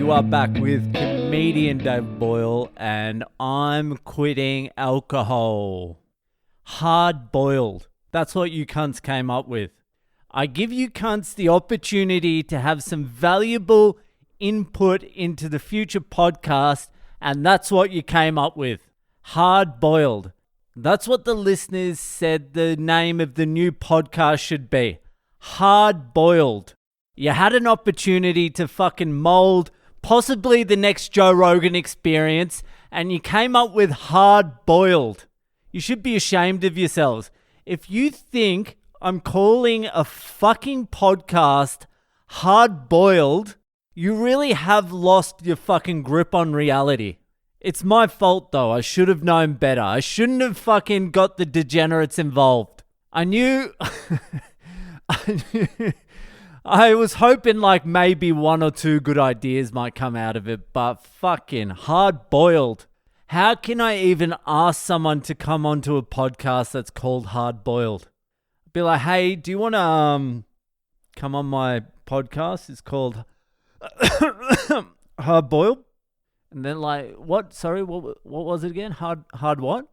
You are back with comedian David Boyle, and I'm quitting alcohol. Hard boiled. That's what you cunts came up with. I give you cunts the opportunity to have some valuable input into the future podcast, and that's what you came up with. Hard boiled. That's what the listeners said the name of the new podcast should be. Hard boiled. You had an opportunity to fucking mold possibly the next Joe Rogan Experience, and you came up with hard boiled. You should be ashamed of yourselves. If you think I'm calling a fucking podcast hard boiled, you really have lost your fucking grip on reality. It's my fault though. I should have known better. I shouldn't have fucking got the degenerates involved. I knew I was hoping like maybe one or two good ideas might come out of it, but fucking hard boiled. How can I even ask someone to come onto a podcast that's called Hard Boiled? Be like, hey, do you want to come on my podcast? It's called Hard Boiled. And then like, what? Sorry, what was it again? Hard what?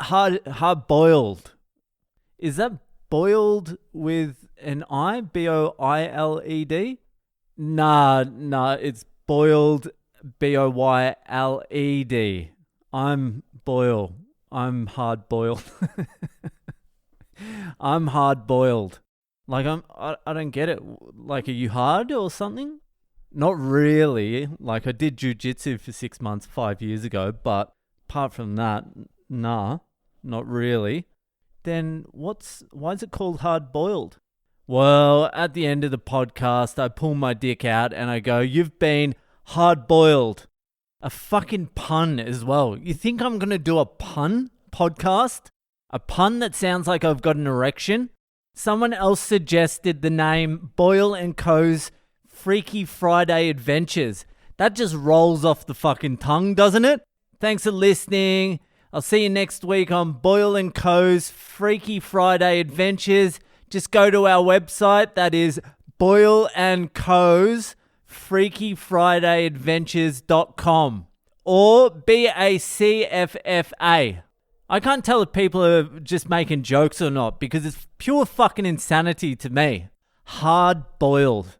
Hard boiled. Is that boiled with an I? B-O-I-L-E-D? Nah, it's boiled, B-O-Y-L-E-D. I'm Boyle. I'm hard boiled. I'm hard boiled. Like I don't get it. Like, are you hard or something? Not really. Like, I did jujitsu for 6 months 5 years ago, but apart from that, nah, not really. Then why is it called hard boiled? Well, at the end of the podcast, I pull my dick out and I go, you've been hard boiled. A fucking pun as well. You think I'm going to do a pun podcast? A pun that sounds like I've got an erection? Someone else suggested the name Boyle & Co.'s Freaky Friday Adventures. That just rolls off the fucking tongue, doesn't it? Thanks for listening. I'll see you next week on Boyle & Co.'s Freaky Friday Adventures. Just go to our website. That is Boyle & Co.'s freakyfridayadventures.com or BACFFA. I can't tell if people are just making jokes or not because it's pure fucking insanity to me. Hard boiled.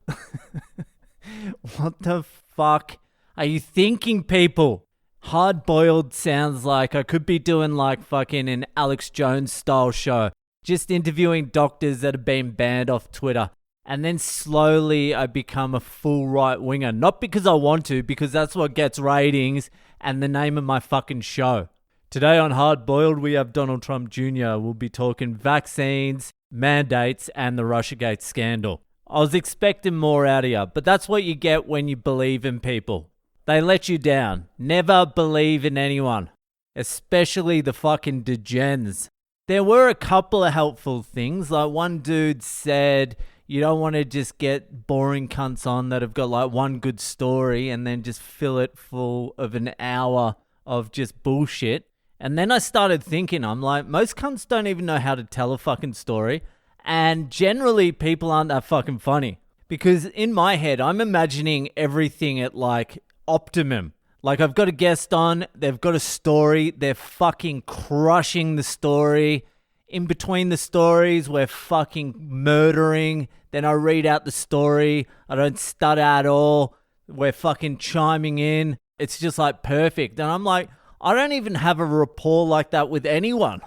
What the fuck are you thinking, people? Hard boiled sounds like I could be doing like fucking an Alex Jones style show, just interviewing doctors that have been banned off Twitter. And then slowly I become a full right winger. Not because I want to, because that's what gets ratings and the name of my fucking show. Today on Hard Boiled, we have Donald Trump Jr. We'll be talking vaccines, mandates, and the Russiagate scandal. I was expecting more out of you, but that's what you get when you believe in people. They let you down. Never believe in anyone, especially the fucking degens. There were a couple of helpful things. Like one dude said, you don't want to just get boring cunts on that have got like one good story and then just fill it full of an hour of just bullshit. And then I started thinking, I'm like, most cunts don't even know how to tell a fucking story. And generally people aren't that fucking funny. Because in my head, I'm imagining everything at like optimum. Like I've got a guest on, they've got a story, they're fucking crushing the story. In between the stories, we're fucking murdering. Then I read out the story. I don't stutter at all. We're fucking chiming in. It's just like perfect. And I'm like, I don't even have a rapport like that with anyone.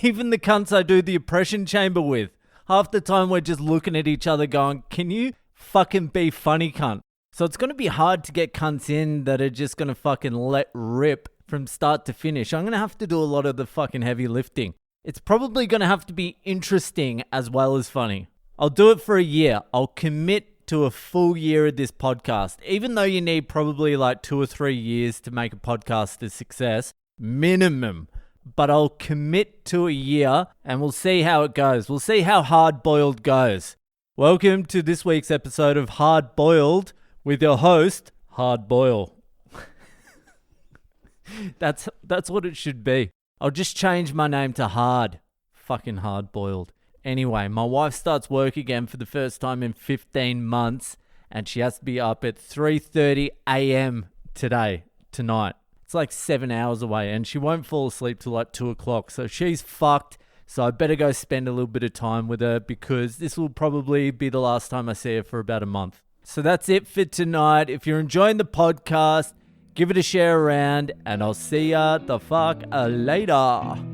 Even the cunts I do the oppression chamber with. Half the time we're just looking at each other going, can you fucking be funny, cunt? So it's going to be hard to get cunts in that are just going to fucking let rip from start to finish. I'm going to have to do a lot of the fucking heavy lifting. It's probably going to have to be interesting as well as funny. I'll do it for a year. I'll commit to a full year of this podcast. Even though you need probably like 2 or 3 years to make a podcast a success, minimum. But I'll commit to a year and we'll see how it goes. We'll see how hard boiled goes. Welcome to this week's episode of Hard Boiled with your host, Hard Boyle. That's what it should be. I'll just change my name to Hard. Fucking Hard Boiled. Anyway, my wife starts work again for the first time in 15 months, and she has to be up at 3:30 a.m. tonight. It's like 7 hours away, and she won't fall asleep till like 2 o'clock, so she's fucked. So I better go spend a little bit of time with her because this will probably be the last time I see her for about a month. So that's it for tonight. If you're enjoying the podcast, give it a share around, and I'll see ya the fuck later.